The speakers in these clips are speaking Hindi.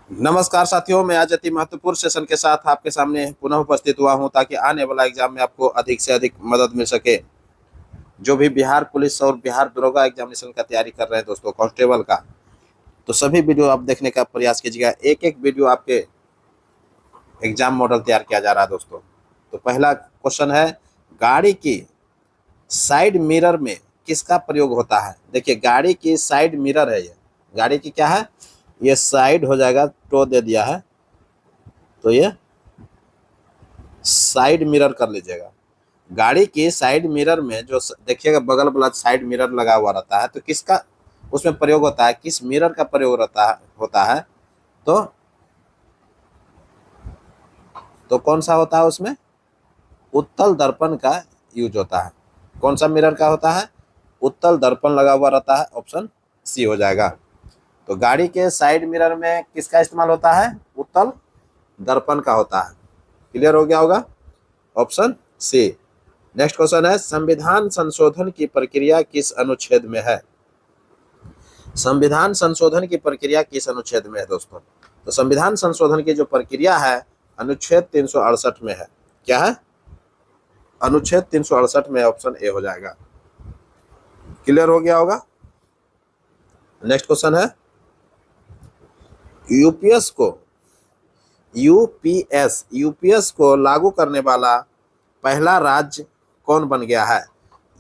नमस्कार साथियों, मैं आज अति महत्वपूर्ण सेशन के साथ आपके सामने पुनः उपस्थित हुआ हूं ताकि आने वाला एग्जाम में आपको अधिक से अधिक मदद मिल सके। जो भी बिहार पुलिस और बिहार दरोगा एग्जामिनेशन का तैयारी कर रहे हैं दोस्तों, कांस्टेबल का, तो सभी वीडियो आप देखने का प्रयास कीजिएगा। एक एक वीडियो आपके एग्जाम मॉडल तैयार किया जा रहा है दोस्तों। तो पहला क्वेश्चन है, गाड़ी की साइड मिरर में किसका प्रयोग होता है। देखिए, गाड़ी की साइड मिरर है, ये गाड़ी की क्या है, ये साइड हो जाएगा, टो दे दिया है तो ये साइड मिरर कर लीजिएगा। गाड़ी की साइड मिरर में जो देखिएगा बगल वाला साइड मिरर लगा हुआ रहता है, तो किसका उसमें प्रयोग होता है, किस मिरर का प्रयोग होता है तो कौन सा होता है उसमें, उत्तल दर्पण का यूज होता है। कौन सा मिरर का होता है, उत्तल दर्पण लगा हुआ रहता है, ऑप्शन सी हो जाएगा। तो गाड़ी के साइड मिरर में किसका इस्तेमाल होता है, उत्तल दर्पण का होता है। क्लियर हो गया होगा, ऑप्शन सी। नेक्स्ट क्वेश्चन है, संविधान संशोधन की प्रक्रिया किस अनुच्छेद में है। संविधान संशोधन की प्रक्रिया किस अनुच्छेद में है दोस्तों। तो संविधान संशोधन की जो प्रक्रिया है अनुच्छेद 368 में है। क्या है, अनुच्छेद 368 में, ऑप्शन ए हो जाएगा। क्लियर हो गया होगा। नेक्स्ट क्वेश्चन है, यूपीएस को लागू करने वाला पहला राज्य कौन बन गया है।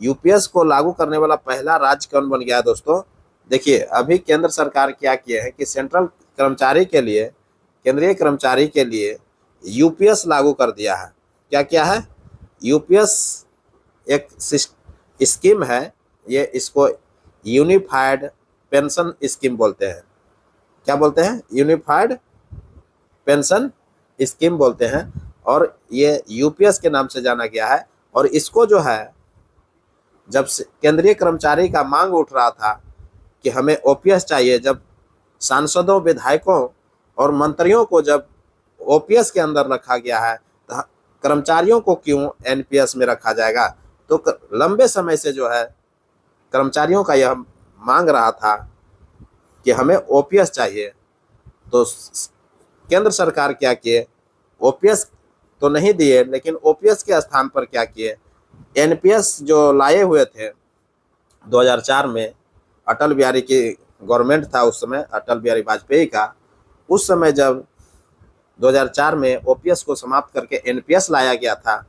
यूपीएस को लागू करने वाला पहला राज्य कौन बन गया है दोस्तों। देखिए, अभी केंद्र सरकार क्या किए हैं कि सेंट्रल कर्मचारी के लिए, केंद्रीय कर्मचारी के लिए यूपीएस लागू कर दिया है। क्या क्या है, यूपीएस एक स्कीम है, ये इसको यूनिफाइड पेंशन स्कीम बोलते हैं। क्या बोलते हैं, यूनिफाइड पेंशन स्कीम बोलते हैं, और ये यूपीएस के नाम से जाना गया है। और इसको जो है, जब केंद्रीय कर्मचारी का मांग उठ रहा था कि हमें ओपीएस चाहिए, जब सांसदों, विधायकों और मंत्रियों को जब ओपीएस के अंदर रखा गया है, तो कर्मचारियों को क्यों एनपीएस में रखा जाएगा। तो लंबे समय से जो है कर्मचारियों का यह मांग रहा था कि हमें ओपीएस चाहिए। तो केंद्र सरकार क्या किए, ओपीएस तो नहीं दिए, लेकिन ओपीएस के स्थान पर क्या किए, एनपीएस जो लाए हुए थे 2004 में, अटल बिहारी की गवर्नमेंट था उस समय, अटल बिहारी वाजपेयी का। उस समय जब 2004 में ओपीएस को समाप्त करके एनपीएस लाया गया था,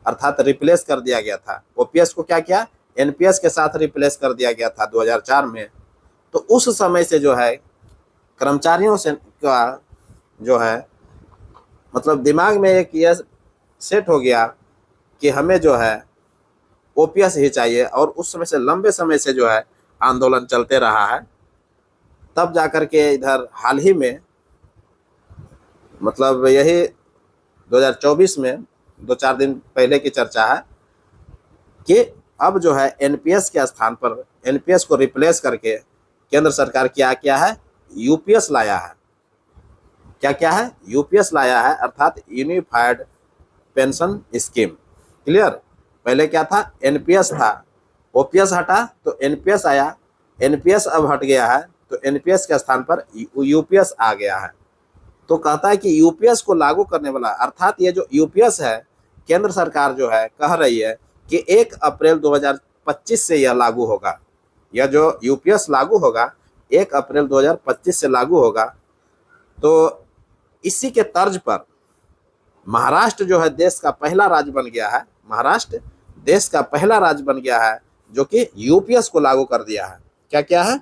अर्थात रिप्लेस कर दिया गया था। ओपीएस को क्या किया, एनपीएस के साथ रिप्लेस कर दिया गया था 2004 में। तो उस समय से जो है कर्मचारियों से का जो है, मतलब दिमाग में एक ये सेट हो गया कि हमें जो है ओपीएस ही चाहिए, और उस समय से, लंबे समय से जो है आंदोलन चलते रहा है। तब जाकर के इधर हाल ही में, मतलब यही 2024 में, 2-4 दिन पहले की चर्चा है कि अब जो है एनपीएस के स्थान पर, एनपीएस को रिप्लेस करके केंद्र सरकार क्या है, यूपीएस लाया है। क्या क्या है, यूपीएस लाया है, अर्थात यूनिफाइड पेंशन स्कीम। क्लियर। पहले क्या था, एनपीएस था, ओपीएस हटा तो एनपीएस आया, एनपीएस अब हट गया है तो एनपीएस के स्थान पर यूपीएस आ गया है। तो कहता है कि यूपीएस को लागू करने वाला, अर्थात ये जो यूपीएस है, केंद्र सरकार जो है कह रही है कि 1 अप्रैल 2025 से यह लागू होगा। यह जो यूपीएस लागू होगा 1 अप्रैल 2025 से लागू होगा। तो इसी के तर्ज पर महाराष्ट्र जो है देश का पहला राज्य बन गया है, महाराष्ट्र देश का पहला राज्य बन गया है जो कि यूपीएस को लागू कर दिया है। क्या क्या है,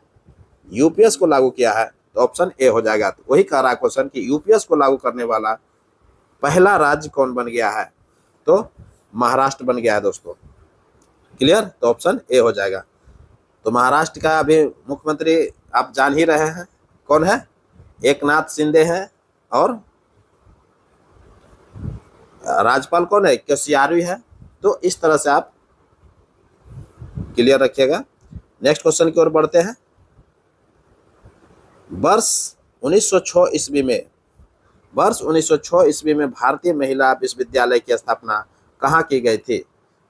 यूपीएस को लागू किया है, तो ऑप्शन ए हो जाएगा। तो वही कह रहा है क्वेश्चन कि यूपीएस को लागू करने वाला पहला राज्य कौन बन गया है, तो महाराष्ट्र बन गया है दोस्तों। क्लियर, तो ऑप्शन ए हो जाएगा। तो महाराष्ट्र का अभी मुख्यमंत्री आप जान ही रहे हैं कौन है, एकनाथ शिंदे है, और राज्यपाल कौन है, केसीआर है। तो इस तरह से आप क्लियर रखिएगा। नेक्स्ट क्वेश्चन की ओर बढ़ते हैं। वर्ष 1906 ईस्वी में भारतीय महिला विश्वविद्यालय की स्थापना कहाँ की गई थी।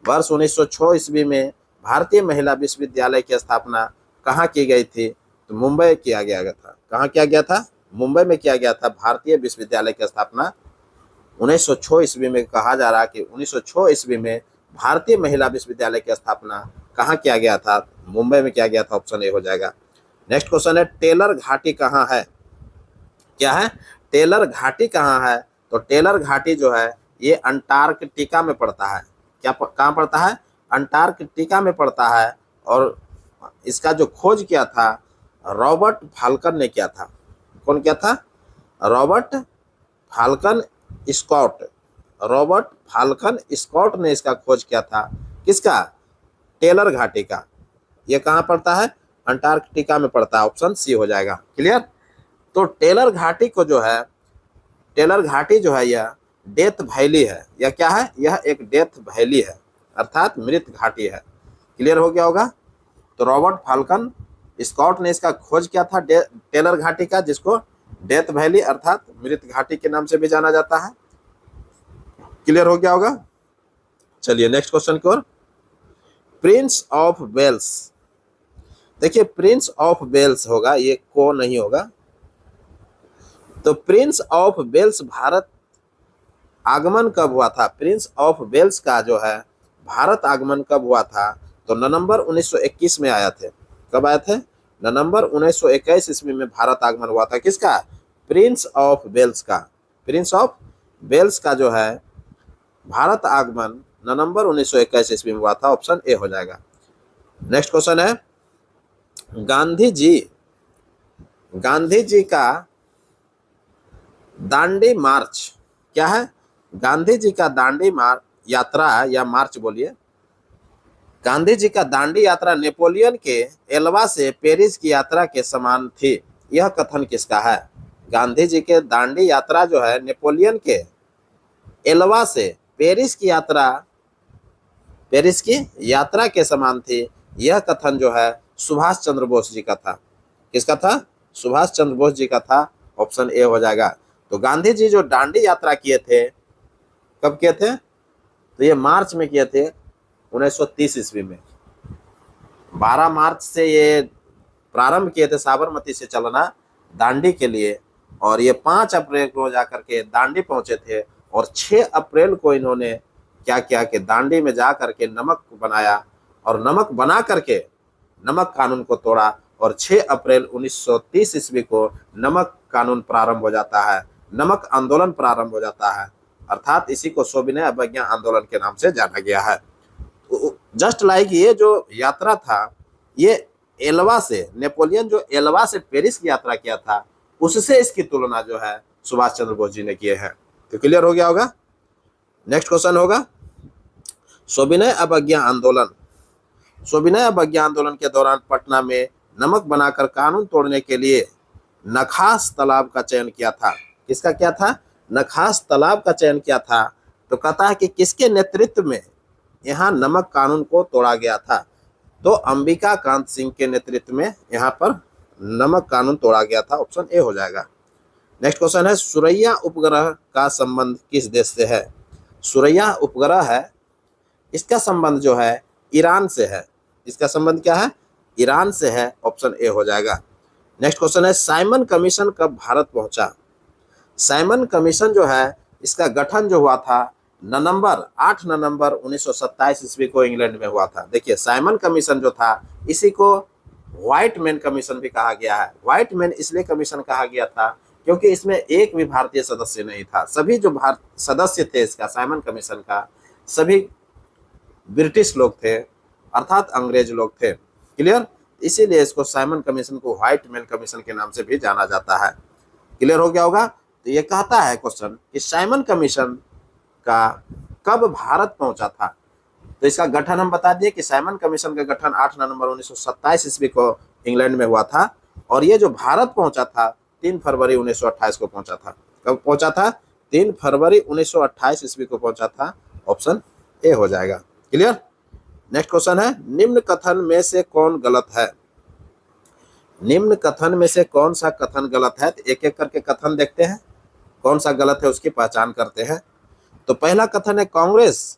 वर्ष 1906 ईस्वी में भारतीय महिला विश्वविद्यालय की स्थापना कहाँ की गई थी, तो मुंबई किया गया था। कहाँ किया गया था, मुंबई में किया गया था भारतीय विश्वविद्यालय की स्थापना 1906 ईस्वी में। कहा जा रहा है कि 1906 ईस्वी में भारतीय महिला विश्वविद्यालय की स्थापना कहाँ किया गया था? मुंबई में किया गया था। ऑप्शन ए हो जाएगा। नेक्स्ट क्वेश्चन है टेलर घाटी कहाँ है? क्या है? टेलर घाटी कहाँ है? तो टेलर घाटी जो है ये अंटार्कटिका में पड़ता है। कहाँ पड़ता है? अंटार्कटिका में पड़ता है। और इसका जो खोज किया था रॉबर्ट फाल्कन ने किया था। कौन किया था? Robert Falcon Scott. Robert Falcon Scott ने इसका खोज किया था। किसका? टेलर घाटी का। यह कहाँ पड़ता है? अंटार्कटिका में पड़ता है। ऑप्शन सी हो जाएगा। क्लियर? तो टेलर घाटी को जो है, टेलर घाटी जो है यह डेथ वैली है। यह क्या है? यह एक डेथ वैली है, अर्थात मृत घाटी है। क्लियर हो गया होगा? तो रॉबर्ट फाल्कन स्कॉट ने इसका खोज किया था टेलर घाटी का, जिसको डेथ वैली अर्थात मृत घाटी के नाम से भी जाना जाता है। क्लियर हो गया होगा? चलिए नेक्स्ट क्वेश्चन की ओर। Prince of Wales. देखिए प्रिंस ऑफ वेल्स होगा, ये को नहीं होगा। तो प्रिंस ऑफ वेल्स भारत आगमन कब हुआ था? प्रिंस ऑफ वेल्स का जो है भारत आगमन कब हुआ था? तो नवंबर 1921 में आया थे। कब आए थे? नवंबर 1921 ईस्वी में भारत आगमन हुआ था। किसका? प्रिंस ऑफ वेल्स का। प्रिंस ऑफ वेल्स का जो है भारत आगमन नवंबर 1921 ईस्वी में हुआ था। ऑप्शन ए हो जाएगा। नेक्स्ट क्वेश्चन है गांधी जी का दांडी मार्च क्या है? गांधी जी का दांडी यात्रा या मार्च बोलिए। गांधी जी का दांडी यात्रा नेपोलियन के एल्वा से पेरिस की यात्रा के समान थी। यह कथन किसका है? गांधी जी के दांडी यात्रा जो है नेपोलियन के एल्वा से पेरिस की यात्रा के समान थी। यह कथन जो है सुभाष चंद्र बोस जी का था। किसका था? सुभाष चंद्र बोस जी का था। ऑप्शन ए हो जाएगा। तो गांधी जी जो दांडी यात्रा किए थे, कब किए थे? तो ये मार्च में किए थे 1930 ईस्वी में। 12 मार्च से ये प्रारंभ किए थे साबरमती से चलना दांडी के लिए, और ये 5 अप्रैल को जाकर के दांडी पहुंचे थे। और 6 अप्रैल को इन्होंने क्या किया कि दांडी में जा करके नमक बनाया, और नमक बना करके नमक कानून को तोड़ा। और 6 अप्रैल 1930 ईस्वी को नमक कानून प्रारंभ हो जाता है, नमक आंदोलन प्रारंभ हो जाता है, अर्थात इसी को सविनय अवज्ञा आंदोलन के नाम से जाना गया है। जस्ट लाइक ये जो यात्रा था ये एल्वा से, नेपोलियन जो एल्वा से पेरिस की यात्रा किया था उससे इसकी तुलना जो है सुभाष चंद्र बोस जी ने किए हैं। तो क्लियर हो गया होगा? नेक्स्ट क्वेश्चन होगा सविनय अवज्ञा आंदोलन। सविनय अवज्ञा आंदोलन के दौरान पटना में नमक बनाकर कानून तोड़ने के लिए नखास तालाब का चयन किया था। किसका किया था? नखास तालाब का चयन किया था। तो कहता है कि किसके नेतृत्व में यहाँ नमक कानून को तोड़ा गया था? तो अंबिका कांत सिंह के नेतृत्व में यहाँ पर नमक कानून तोड़ा गया था। ऑप्शन ए हो जाएगा। नेक्स्ट क्वेश्चन है सुरैया उपग्रह का संबंध किस देश से है? सुरैया उपग्रह है, इसका संबंध जो है ईरान से है। इसका संबंध क्या है? ईरान से है। ऑप्शन ए हो जाएगा। नेक्स्ट क्वेश्चन है साइमन कमीशन कब भारत पहुंचा? साइमन कमीशन जो है इसका गठन जो हुआ था 8 नवंबर 1927 ईस्वी को इंग्लैंड में हुआ था। देखिए साइमन कमीशन जो था इसी को व्हाइट मैन कमीशन भी कहा गया है। व्हाइट मैन इसलिए कमीशन कहा गया था क्योंकि इसमें एक भी भारतीय सदस्य नहीं था। सभी जो सदस्य थे इसका साइमन कमीशन का, सभी ब्रिटिश लोग थे, अर्थात अंग्रेज लोग थे। क्लियर? इसीलिए इसको साइमन कमीशन को व्हाइट मैन कमीशन के नाम से भी जाना जाता है। क्लियर हो गया होगा? तो ये कहता है क्वेश्चन कि साइमन कमीशन का कब भारत पहुंचा था? तो इसका गठन हम बता दिए कि साइमन कमीशन का गठन 8 नवंबर 1927 ईस्वी को इंग्लैंड में हुआ था, और ये जो भारत पहुंचा था 3 फरवरी 1928 को पहुंचा था। कब पहुंचा था? 3 फरवरी 1928 ईस्वी को पहुंचा था। ऑप्शन ए हो जाएगा। क्लियर? नेक्स्ट क्वेश्चन है निम्न कथन में से कौन गलत है? निम्न कथन में से कौन सा कथन गलत है? तो एक एक करके कथन देखते हैं, कौन सा गलत है उसकी पहचान करते हैं। तो पहला कथन है कांग्रेस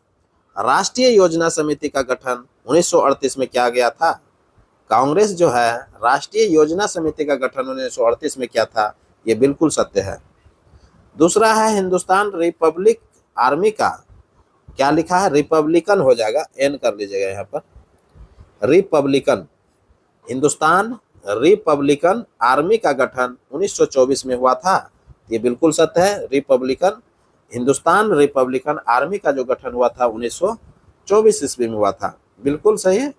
राष्ट्रीय योजना समिति का गठन 1938 में किया गया था। कांग्रेस जो है राष्ट्रीय योजना समिति का गठन 1938 में किया था। ये बिल्कुल सत्य है। दूसरा है हिंदुस्तान रिपब्लिक आर्मी का, क्या लिखा है, रिपब्लिकन हो जाएगा, एन कर लीजिएगा यहाँ पर, रिपब्लिकन। हिंदुस्तान रिपब्लिकन आर्मी का गठन 1924 में हुआ था, ये बिल्कुल सत्य है। रिपब्लिकन, हिंदुस्तान रिपब्लिकन आर्मी का जो गठन हुआ था 1924 ईस्वी में हुआ था, बिल्कुल सही है।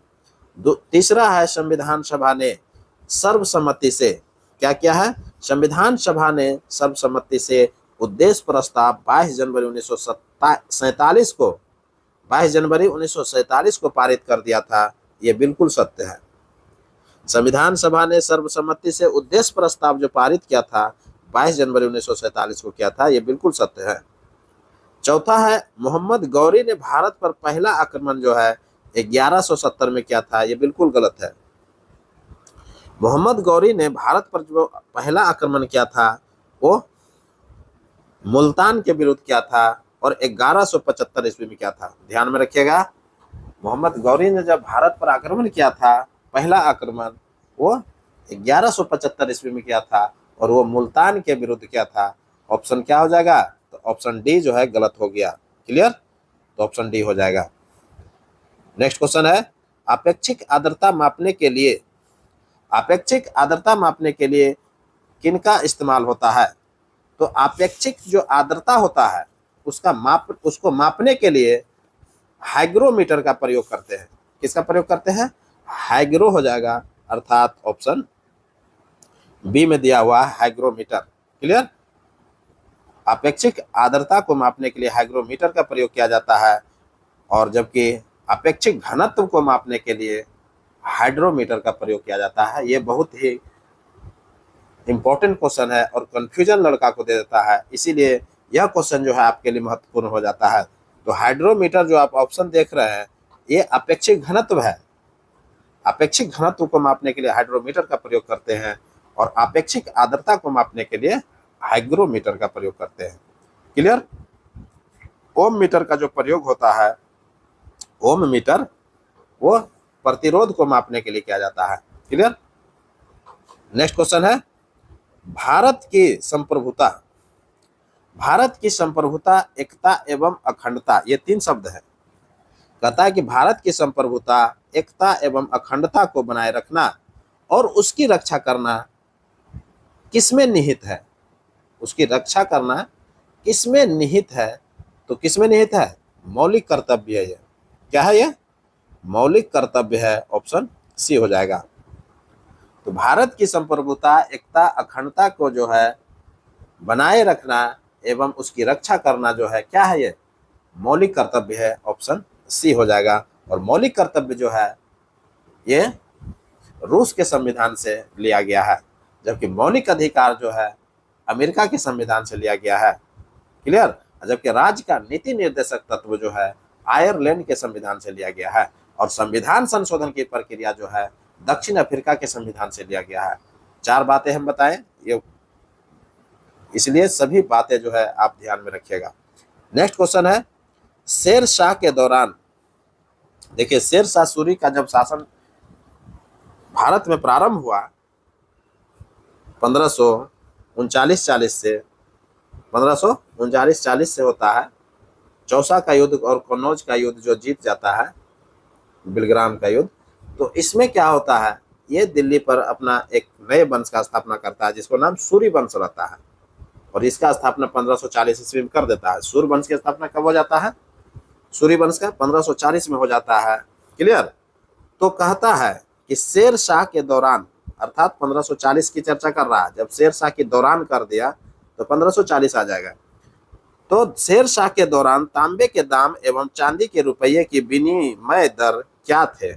तीसरा है संविधान सभा ने सर्वसम्मति से क्या किया है, संविधान सभा ने सर्वसम्मति से उद्देश्य प्रस्ताव 22 जनवरी 1947 को 22 जनवरी 1947 को पारित कर दिया था, ये बिल्कुल सत्य है। संविधान सभा ने सर्वसम्मति से उद्देश्य प्रस्ताव जो पारित किया था 22 जनवरी 1947 को किया था, ये बिल्कुल सत्य है। चौथा है मोहम्मद गौरी ने भारत पर पहला आक्रमण जो है 1170 में किया था, ये बिल्कुल गलत है। मोहम्मद गौरी ने भारत पर जो पहला आक्रमण किया था वो मुल्तान के विरुद्ध किया था और 1175 ईस्वी में किया था, ध्यान में रखिएगा। मोहम्मद गौरी ने जब भारत पर आक्रमण किया था, पहला आक्रमण वो 1175 ईस्वी में किया था और वो मुल्तान के विरुद्ध किया था। ऑप्शन क्या हो जाएगा, तो ऑप्शन डी जो है गलत हो गया। क्लियर, तो ऑप्शन डी हो जाएगा। नेक्स्ट क्वेश्चन है अपेक्षिक आर्द्रता मापने के लिए, अपेक्षिक आर्द्रता मापने के लिए किनका इस्तेमाल होता है, तो अपेक्षिक जो आर्द्रता होता है उसको मापने के लिए हाइग्रोमीटर का प्रयोग करते हैं। किसका प्रयोग करते हैं, हाइग्रो हो जाएगा, अर्थात ऑप्शन बी में दिया हुआ हाइग्रोमीटर। क्लियर, अपेक्षिक आर्द्रता को मापने के लिए हाइग्रोमीटर का प्रयोग किया जाता है और जबकि अपेक्षिक घनत्व को मापने के लिए हाइड्रोमीटर का प्रयोग किया जाता है। ये बहुत ही इंपॉर्टेंट क्वेश्चन है और कंफ्यूजन लड़का को दे देता है, इसीलिए यह क्वेश्चन जो है आपके लिए महत्वपूर्ण हो जाता है। तो हाइड्रोमीटर जो आप ऑप्शन देख रहे हैं ये अपेक्षिक घनत्व है, अपेक्षिक घनत्व को मापने के लिए हाइड्रोमीटर का प्रयोग करते हैं और अपेक्षिक आर्द्रता को मापने के लिए हाइग्रोमीटर का प्रयोग करते हैं। क्लियर, ओम मीटर का जो प्रयोग होता है, ओम मीटर वो प्रतिरोध को मापने के लिए किया जाता है। क्लियर, नेक्स्ट क्वेश्चन है भारत की संप्रभुता, भारत की संप्रभुता, एकता एवं अखंडता, ये तीन शब्द है। कहता है कि भारत की संप्रभुता, एकता एवं अखंडता को बनाए रखना और उसकी रक्षा करना किसमें निहित है, उसकी रक्षा करना किसमें निहित है, तो किसमें निहित है, मौलिक कर्तव्य है। ये क्या है, ये मौलिक कर्तव्य है, ऑप्शन सी हो जाएगा। तो भारत की संप्रभुता, एकता, अखंडता को जो है बनाए रखना एवं उसकी रक्षा करना जो है क्या है, ये मौलिक कर्तव्य है, ऑप्शन सी हो जाएगा। और मौलिक कर्तव्य जो है ये रूस के संविधान से लिया गया है, जबकि मौलिक अधिकार जो है अमेरिका के संविधान से लिया गया है। क्लियर, जबकि राज्य का नीति निर्देशक तत्व जो है आयरलैंड के संविधान से लिया गया है और संविधान संशोधन की प्रक्रिया जो है दक्षिण अफ्रीका के संविधान से लिया गया है। चार बातें हम बताएं, ये इसलिए सभी बातें जो है आप ध्यान में रखिएगा। नेक्स्ट क्वेश्चन है शेर शाह के दौरान, देखिए शेर शाह सूरी का जब शासन भारत में प्रारंभ हुआ 1539-40 से, 1539-40 से होता है। चौसा का युद्ध और कन्नौज का युद्ध जो जीत जाता है, बिलग्राम का युद्ध, तो इसमें क्या होता है, ये दिल्ली पर अपना एक नए वंश का स्थापना करता है जिसको नाम सूरी वंश रहता है और इसका स्थापना 1540 ईस्वी में कर देता है। सूर्य वंश की स्थापना कब हो जाता है, सूर्य वंश का 1540 में हो जाता है। क्लियर, तो कहता है कि शेर शाह के दौरान, अर्थात 1540 की चर्चा कर रहा है, जब शेर शाह के दौरान कर दिया तो 1540 आ जाएगा। तो शेर शाह के दौरान तांबे के दाम एवं चांदी के रुपये की विनिमय दर क्या थे।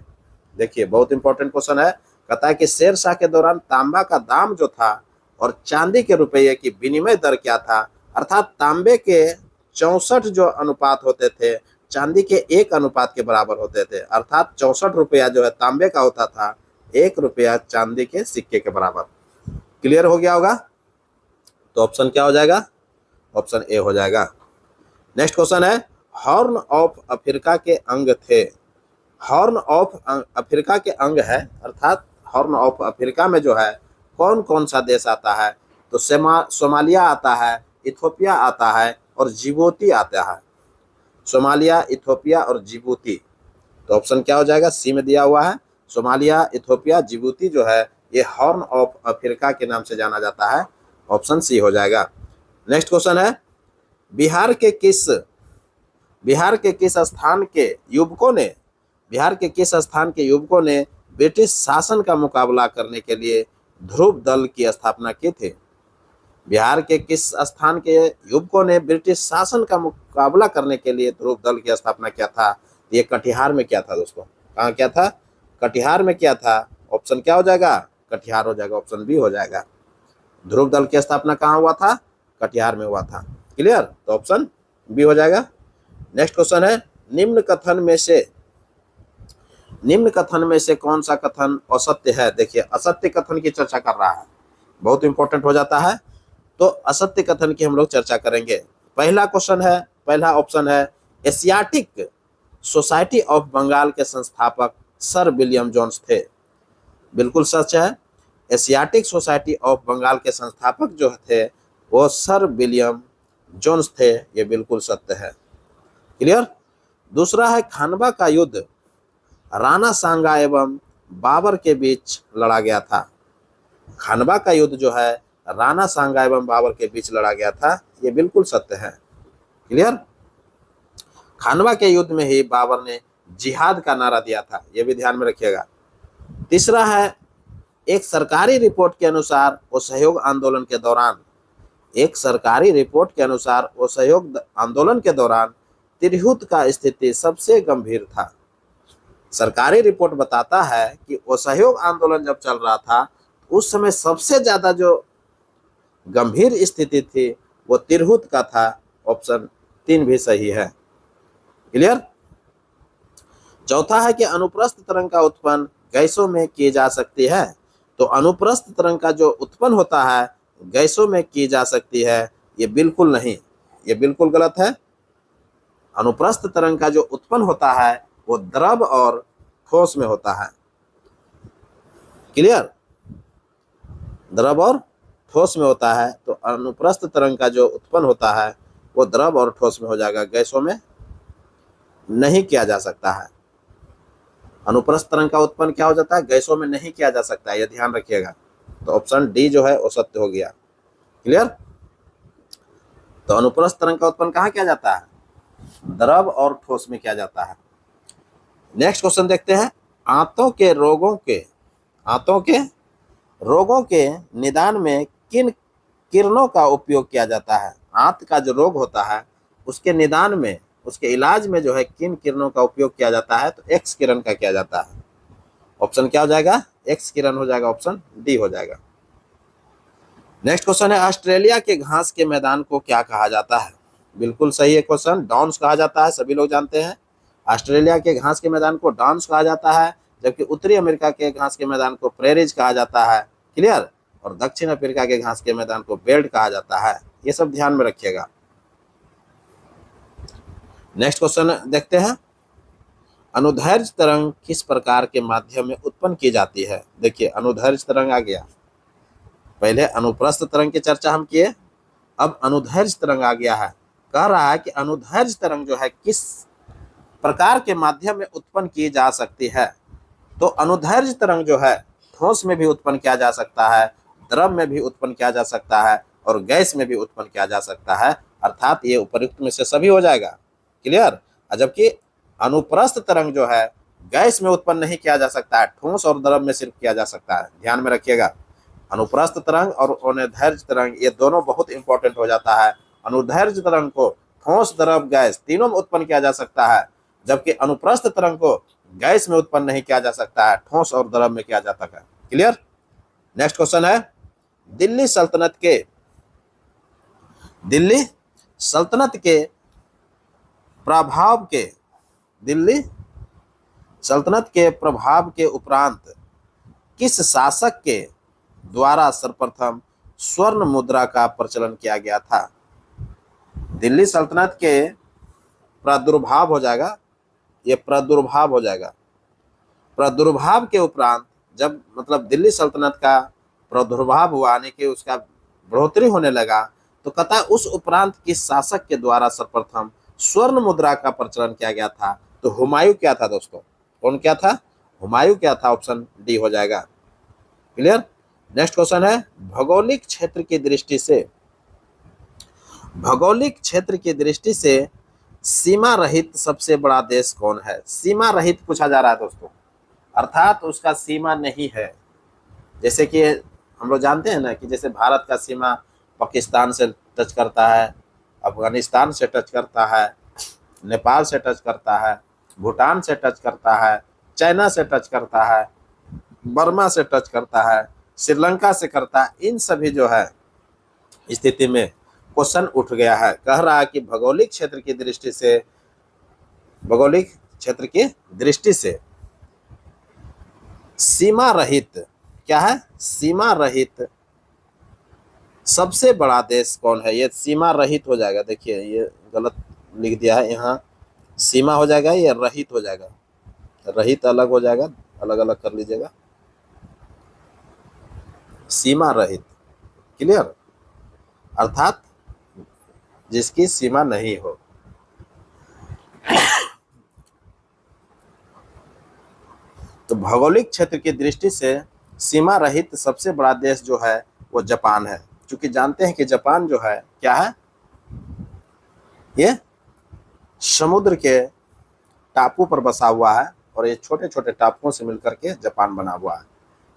देखिए बहुत इंपॉर्टेंट क्वेश्चन है, कहता है कि शेर शाह के दौरान तांबा का दाम जो था और चांदी के रुपये की विनिमय दर क्या था, अर्थात तांबे के 64 जो अनुपात होते थे चांदी के 1 अनुपात के बराबर होते थे, अर्थात 64 रुपया जो है तांबे का होता था, 1 रुपया चांदी के सिक्के के बराबर। क्लियर हो गया होगा, तो ऑप्शन क्या हो जाएगा, ऑप्शन ए हो जाएगा। नेक्स्ट क्वेश्चन है हॉर्न ऑफ अफ्रीका के अंग थे, हॉर्न ऑफ अफ्रीका के अंग है, अर्थात हॉर्न ऑफ अफ्रीका में जो है कौन कौन सा देश आता है, तो सोमालिया आता है, इथोपिया आता है और जिबूती आता है। सोमालिया, इथोपिया और जिबूती। तो ऑप्शन क्या हो जाएगा? सी में दिया हुआ है। सोमालिया, इथोपिया, जिबूती जो है ये हॉर्न ऑफ अफ्रीका के नाम से जाना जाता है। ऑप्शन सी हो जाएगा। नेक्स्ट क्वेश्चन है, बिहार के किस स्थान के युवकों ने ब्रिटिश शासन का मुकाबला करने के लिए ध्रुव दल की स्थापना की थी? बिहार के किस स्थान के युवकों ने ब्रिटिश शासन का मुकाबला करने के लिए ध्रुव दल की स्थापना किया था? ये कटिहार में किया था दोस्तों। कहाँ किया था? कटिहार में किया था। ऑप्शन क्या हो जाएगा? कटिहार हो जाएगा। ऑप्शन बी हो जाएगा। ध्रुव दल की स्थापना कहाँ हुआ था? कटिहार में हुआ था। क्लियर? तो ऑप्शन बी हो जाएगा। नेक्स्ट क्वेश्चन है, निम्न कथन में से कौन सा कथन असत्य है? देखिए, असत्य कथन की चर्चा कर रहा है, बहुत इंपॉर्टेंट हो जाता है। तो असत्य कथन की हम लोग चर्चा करेंगे। पहला ऑप्शन है एशियाटिक सोसाइटी ऑफ बंगाल के संस्थापक सर विलियम जोन्स थे। बिल्कुल सच है। एशियाटिक सोसाइटी ऑफ बंगाल के संस्थापक जो थे वो सर विलियम जोन्स थे। ये बिल्कुल सत्य है। क्लियर? दूसरा है, खानवा का युद्ध राणा सांगा एवं बाबर के बीच लड़ा गया था। खानवा का युद्ध जो है राणा सांगा एवं बाबर के बीच लड़ा गया था। ये बिल्कुल सत्य है। क्लियर? खानवा के युद्ध में ही बाबर ने जिहाद का नारा दिया था। ये भी ध्यान में रखिएगा। तीसरा है, एक सरकारी रिपोर्ट के अनुसार असहयोग आंदोलन के दौरान तिरहुत का स्थिति सबसे गंभीर था। सरकारी रिपोर्ट बताता है कि असहयोग आंदोलन जब चल रहा था उस समय सबसे ज्यादा जो गंभीर स्थिति थी वो तिरहुत का था। ऑप्शन 3 भी सही है। क्लियर? चौथा है कि अनुप्रस्थ तरंग का उत्पन्न गैसों में की जा सकती है। तो अनुप्रस्थ तरंग का जो उत्पन्न होता है गैसों में की जा सकती है, ये बिल्कुल नहीं, ये बिल्कुल गलत है। अनुप्रस्थ तरंग का जो उत्पन्न होता है वो द्रव और ठोस में होता है। क्लियर? द्रव और ठोस में होता है। तो अनुप्रस्थ तरंग का जो उत्पन्न होता है वो द्रव और ठोस में हो जाएगा, गैसों में नहीं किया जा सकता है। अनुप्रस्थ तरंग का उत्पन्न क्या हो जाता है? गैसों में नहीं किया जा सकता है। यह ध्यान रखिएगा। तो ऑप्शन डी जो है वो सत्य हो गया। क्लियर? तो अनुप्रस्थ तरंग का उत्पन्न कहाँ किया जाता है? द्रव और ठोस में किया जाता है। नेक्स्ट क्वेश्चन देखते हैं, आंतों के रोगों के निदान में किन किरणों का उपयोग किया जाता है? आंत का जो रोग होता है उसके निदान में, उसके इलाज में जो है किन किरणों का उपयोग किया जाता है? तो एक्स किरण का किया जाता है। ऑप्शन क्या हो जाएगा? एक्स किरण हो जाएगा। ऑप्शन डी हो जाएगा। नेक्स्ट क्वेश्चन है, ऑस्ट्रेलिया के घास के मैदान को क्या कहा जाता है? बिल्कुल सही है क्वेश्चन, डाउन्स कहा जाता है। सभी लोग जानते हैं ऑस्ट्रेलिया के घास के मैदान को डाउन्स कहा जाता है, जबकि उत्तरी अमेरिका के घास के मैदान को प्रेरीज कहा जाता है। क्लियर? और दक्षिण अफ्रीका के घास के मैदान को बेल्ट कहा जाता है। ये सब ध्यान में रखिएगा। नेक्स्ट क्वेश्चन देखते हैं, अनुदैर्घ्य तरंग किस प्रकार के माध्यम में उत्पन्न की जाती है? देखिए, अनुदैर्घ्य तरंग आ गया। पहले अनुप्रस्थ तरंग की चर्चा हम किए, अब अनुदैर्घ्य तरंग आ गया है। कह रहा है कि अनुदैर्घ्य तरंग जो है किस प्रकार के माध्यम में उत्पन्न की जा सकती है? तो अनुदैर्घ्य तरंग जो है ठोस में भी उत्पन्न किया जा सकता है, द्रव में भी उत्पन्न किया जा सकता है और गैस में भी उत्पन्न किया जा सकता है। अर्थात ये उपयुक्त में से सभी हो जाएगा। क्लियर? जबकि अनुप्रस्थ तरंग जो है गैस में उत्पन्न नहीं किया जा सकता है, ठोस और द्रव में सिर्फ किया जा सकता है। ध्यान में रखिएगा, अनुप्रस्थ तरंग और अनुदैर्घ्य तरंग ये दोनों बहुत इंपॉर्टेंट हो जाता है। अनुदैर्घ्य तरंग को ठोस, द्रव, गैस तीनों में उत्पन्न किया जा सकता है, जबकि अनुप्रस्थ तरंग को गैस में उत्पन्न नहीं किया जा सकता है, ठोस और द्रव में किया जाता है। क्लियर? नेक्स्ट क्वेश्चन है, दिल्ली सल्तनत के प्रभाव के उपरांत किस शासक के द्वारा सर्वप्रथम स्वर्ण मुद्रा का प्रचलन किया गया था? दिल्ली सल्तनत के प्रादुर्भाव हो जाएगा, ये प्रादुर्भाव हो जाएगा। प्रादुर्भाव के उपरांत जब मतलब दिल्ली सल्तनत का प्रादुर्भाव हुआ, यानी कि उसका बढ़ोतरी होने लगा तो कथा उस उपरांत किस शासक के द्वारा सर्वप्रथम स्वर्ण मुद्रा का प्रचलन किया गया था? तो हुमायूं क्या था दोस्तों? कौन क्या था? हुमायूं क्या था? ऑप्शन डी हो जाएगा। क्लियर। नेक्स्ट क्वेश्चन है, भौगोलिक क्षेत्र की दृष्टि से, भौगोलिक क्षेत्र की दृष्टि से सीमा रहित सबसे बड़ा देश कौन है? सीमा रहित पूछा जा रहा है दोस्तों, अर्थात उसका सीमा नहीं है। जैसे कि हम लोग जानते हैं ना कि जैसे भारत का सीमा पाकिस्तान से टच करता है, अफगानिस्तान से टच करता है, नेपाल से टच करता है, भूटान से टच करता है, चाइना से टच करता है, बर्मा से टच करता है, श्रीलंका से करता है। इन सभी जो है स्थिति में क्वेश्चन उठ गया है, कह रहा है कि भौगोलिक क्षेत्र की दृष्टि से, भौगोलिक क्षेत्र की दृष्टि से सीमा रहित, क्या है? सीमा रहित सबसे बड़ा देश कौन है? ये सीमा रहित हो जाएगा, देखिए ये गलत लिख दिया है यहाँ, सीमा हो जाएगा, ये रहित हो जाएगा, रहित अलग हो जाएगा, अलग अलग कर लीजिएगा, सीमा रहित। क्लियर, अर्थात जिसकी सीमा नहीं हो। तो भौगोलिक क्षेत्र की दृष्टि से सीमा रहित सबसे बड़ा देश जो है वो जापान है, क्योंकि जानते हैं कि जापान जो है क्या है, ये समुद्र के टापू पर बसा हुआ है और ये छोटे छोटे टापुओं से मिलकर के जापान बना हुआ है।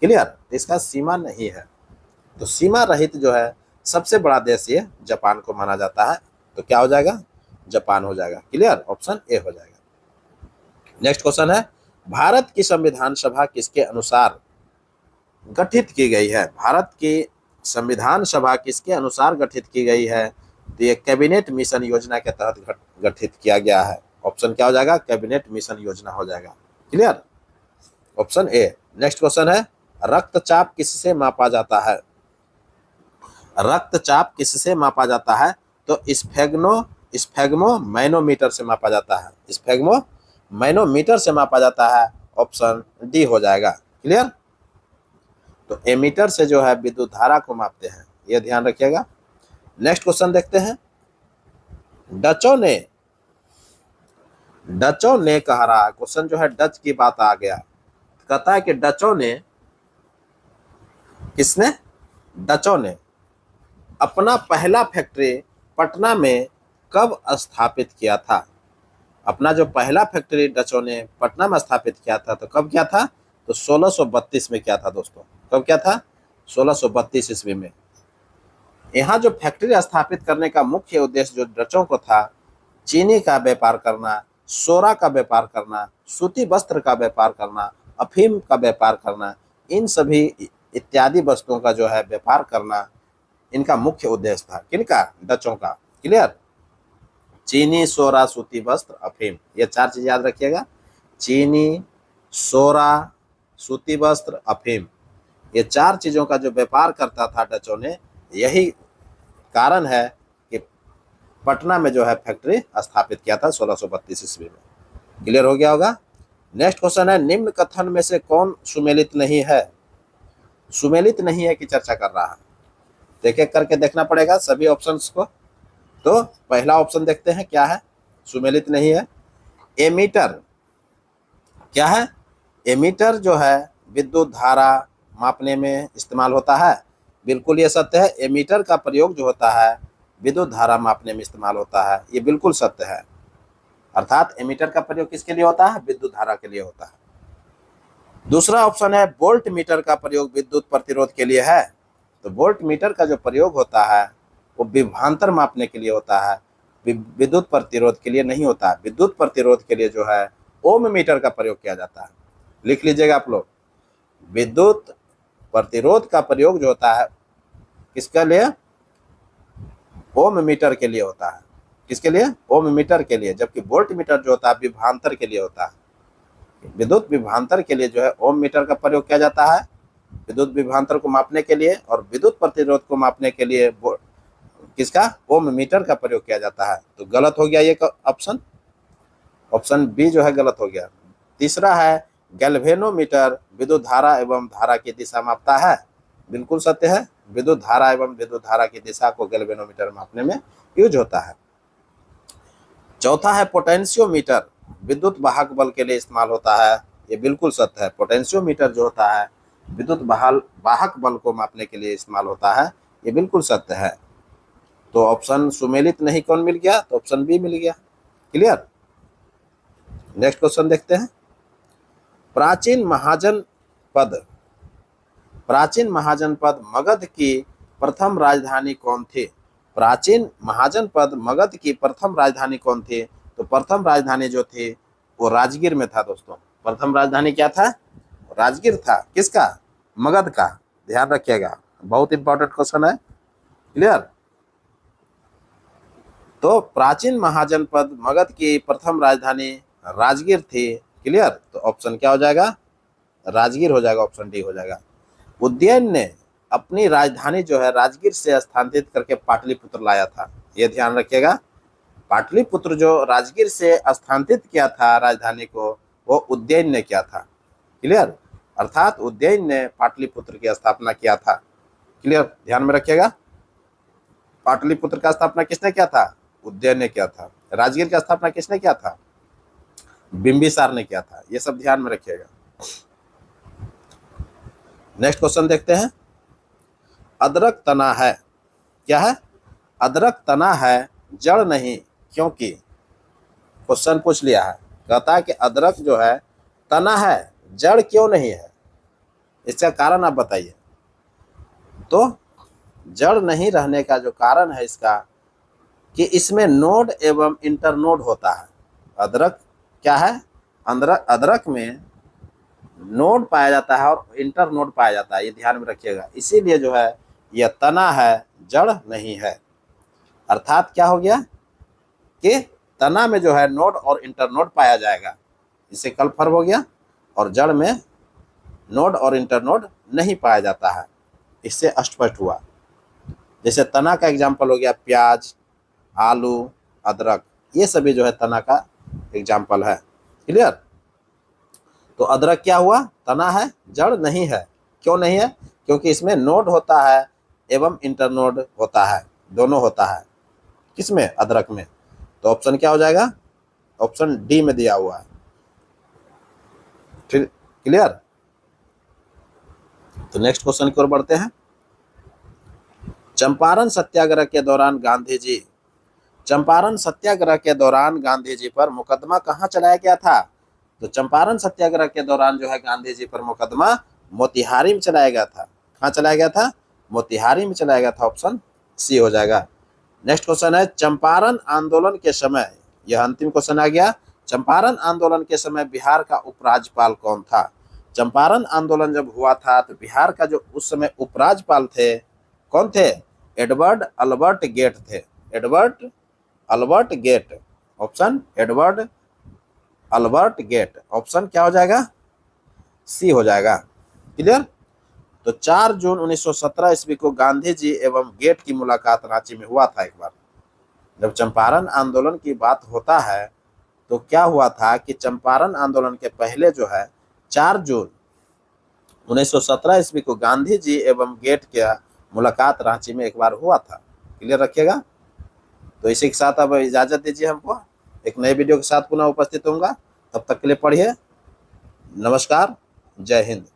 क्लियर, इसका सीमा नहीं है। तो सीमा रहित जो है सबसे बड़ा देश ये जापान को माना जाता है, तो क्या हो जाएगा? जापान हो जाएगा। क्लियर, ऑप्शन ए हो जाएगा। नेक्स्ट क्वेश्चन है, भारत की संविधान सभा किसके अनुसार गठित की गई है? भारत की संविधान सभा किसके अनुसार गठित की गई है? तो ये कैबिनेट मिशन योजना के तहत गठित किया गया है। ऑप्शन क्या हो जाएगा? कैबिनेट मिशन योजना हो जाएगा। Clear, option A. Next question है, रक्तचाप किससे मापा जाता है? रक्तचाप किससे मापा जाता है? तो स्फेग्मो मैनोमीटर से मापा जाता है, स्फेग्मो मैनोमीटर से मापा जाता है। ऑप्शन डी हो जाएगा। क्लियर, तो एमीटर से जो है विद्युत धारा को मापते हैं, यह ध्यान रखिएगा। नेक्स्ट क्वेश्चन देखते हैं, डचों ने कह रहा, क्वेश्चन जो है डच की बात आ गया, कहता है कि डचों ने, किसने? डचों ने अपना पहला फैक्ट्री पटना में कब स्थापित किया था? अपना जो पहला फैक्ट्री डचों ने पटना में स्थापित किया था, तो कब किया था? तो 1632 में किया था दोस्तों। कब क्या था? 1632 ईस्वी में। यहाँ जो फैक्ट्री स्थापित करने का मुख्य उद्देश्य जो डचों को था, चीनी का व्यापार करना, सोरा का व्यापार करना, सूती वस्त्र का व्यापार करना, अफीम का व्यापार करना, इन सभी इत्यादि वस्तुओं का जो है व्यापार करना इनका मुख्य उद्देश्य था। किनका? डचों का। क्लियर, चीनी, सोरा, सूती वस्त्र, अफीम, ये चार चीज याद रखिएगा। चीनी, सोरा, सूती वस्त्र, अफीम, ये चार चीजों का जो व्यापार करता था डचों ने, यही कारण है कि पटना में जो है फैक्ट्री स्थापित किया था 1632 ईस्वी में। क्लियर हो गया होगा। नेक्स्ट क्वेश्चन है, निम्न कथन में से कौन सुमेलित नहीं है? सुमेलित नहीं है की चर्चा कर रहा है, एक एक करके देखना पड़ेगा सभी ऑप्शंस को। तो पहला ऑप्शन देखते हैं क्या है, सुमेलित नहीं है। एमीटर, क्या है? एमीटर जो है विद्युत धारा मापने में इस्तेमाल होता है, बिल्कुल ये सत्य है। एमीटर का प्रयोग जो होता है विद्युत धारा मापने में इस्तेमाल होता है, ये बिल्कुल सत्य है। अर्थात एमीटर का प्रयोग किसके लिए होता है? विद्युत धारा के लिए होता है। दूसरा ऑप्शन है, वोल्ट मीटर का प्रयोग विद्युत प्रतिरोध के लिए है। तो वोल्ट मीटर का जो प्रयोग होता है वो विभवांतर मापने के लिए होता है, विद्युत प्रतिरोध के लिए नहीं होता है। विद्युत प्रतिरोध के लिए जो है ओम मीटर का प्रयोग किया जाता है। लिख लीजिएगा आप लोग, विद्युत प्रतिरोध का प्रयोग जो होता है किसके लिए? ओम मीटर के लिए होता है। किसके लिए? ओम मीटर के लिए। जबकि वोल्ट मीटर जो होता है विभवांतर के लिए होता है। विद्युत विभवांतर के लिए जो है ओम मीटर का प्रयोग किया जाता है, विद्युत विभवांतर को मापने के लिए, और विद्युत प्रतिरोध को मापने के लिए किसका? ओम मीटर का प्रयोग किया जाता है। तो गलत हो गया ये ऑप्शन, ऑप्शन बी जो है गलत हो गया। तीसरा है, गैल्वेनोमीटर विद्युत धारा एवं धारा की दिशा मापता है, बिल्कुल सत्य है। विद्युत धारा एवं विद्युत धारा की दिशा को गैल्वेनोमीटर मापने में यूज होता है। चौथा है पोटेंशियोमीटर, विद्युत वाहक बल के लिए इस्तेमाल होता है। ये बिल्कुल सत्य है। पोटेंशियोमीटर जो होता है विद्युत वाहक बल को मापने के लिए इस्तेमाल होता है। ये बिल्कुल सत्य है। तो ऑप्शन सुमेलित नहीं कौन मिल गया? तो ऑप्शन बी मिल गया। क्लियर। नेक्स्ट क्वेश्चन देखते हैं। प्राचीन महाजनपद मगध की प्रथम राजधानी कौन थी? प्राचीन महाजनपद मगध की प्रथम राजधानी कौन थी? तो प्रथम राजधानी जो थी वो राजगीर में था दोस्तों। प्रथम राजधानी क्या था? राजगीर था। किसका? मगध का। ध्यान रखिएगा, बहुत इंपॉर्टेंट क्वेश्चन है। क्लियर। तो प्राचीन महाजनपद मगध की प्रथम राजधानी राजगीर थी। क्लियर। तो ऑप्शन क्या हो जाएगा? राजगीर हो जाएगा। ऑप्शन डी हो जाएगा। उज्जैन ने अपनी राजधानी जो है राजगीर से स्थानांतरित करके पाटलिपुत्र लाया था। यह ध्यान रखिएगा। पाटलिपुत्र जो राजगीर से स्थानांतरित किया था राजधानी को, वो उज्जैन ने किया था। क्लियर। अर्थात उज्जैन ने पाटलिपुत्र की स्थापना किया था। क्लियर, ध्यान में रखिएगा। पाटलिपुत्र का स्थापना किसने किया था? उज्जैन ने किया था। राजगीर की स्थापना किसने किया था? बिंबिसार ने किया था। ये सब ध्यान में रखिएगा। नेक्स्ट क्वेश्चन देखते हैं। अदरक तना है, क्या है? अदरक तना है, जड़ नहीं, क्योंकि। क्वेश्चन पूछ लिया है, कहता है कि अदरक जो है तना है, जड़ क्यों नहीं है? इसका कारण आप बताइए। तो जड़ नहीं रहने का जो कारण है इसका, कि इसमें नोड एवं इंटरनोड होता है। अदरक क्या है? अदरक में नोड पाया जाता है और इंटरनोड पाया जाता है। ये ध्यान में रखिएगा। इसीलिए जो है यह तना है, जड़ नहीं है। अर्थात क्या हो गया कि तना में जो है नोड और इंटरनोड पाया जाएगा, इससे कन्फर्म हो गया। और जड़ में नोड और इंटरनोड नहीं पाया जाता है, इससे स्पष्ट हुआ। जैसे तना का एग्जाम्पल हो गया प्याज, आलू, अदरक, ये सभी जो है तना का एग्जाम्पल है। क्लियर। तो अदरक क्या हुआ? तना है, जड़ नहीं है। क्यों नहीं है? क्योंकि इसमें नोड होता है एवं इंटरनोड होता है, दोनों होता है। किसमें? अदरक में। तो ऑप्शन क्या हो जाएगा? ऑप्शन डी में दिया हुआ है। ठीक, क्लियर। तो नेक्स्ट क्वेश्चन की ओर बढ़ते हैं। चंपारण सत्याग्रह के दौरान गांधी जी पर मुकदमा कहां चलाया गया था? तो चंपारण सत्याग्रह के दौरान जो है गांधी जी पर मुकदमा मोतिहारी में चलाया गया था। कहां चलाया गया था? मोतिहारी में चलाया गया था। ऑप्शन सी हो जाएगा। नेक्स्ट क्वेश्चन है, चंपारण आंदोलन के समय, यह अंतिम क्वेश्चन आ गया। चंपारण आंदोलन के समय बिहार का उपराज्यपाल कौन था? चंपारण आंदोलन जब हुआ था तो बिहार का जो उस समय उपराज्यपाल थे, कौन थे? एडवर्ड अल्बर्ट गेट थे। Edward Albert Gait. Option Edward Albert Gait. Option क्या हो जाएगा? सी हो जाएगा। क्लियर। तो 4 जून 1917 ईस्वी को गांधी जी एवं गेट की मुलाकात रांची में हुआ था। एक बार जब चंपारण आंदोलन की बात होता है तो क्या हुआ था कि चंपारण आंदोलन के पहले जो है 4 जून 1917 ईस्वी को गांधी जी एवं गेट की मुलाकात रांची में एक बार हुआ था। क्लियर रखिएगा। तो इसी के साथ अब इजाजत दीजिए हमको। एक नए वीडियो के साथ पुनः उपस्थित होऊंगा। तब तक के लिए पढ़िए। नमस्कार, जय हिंद।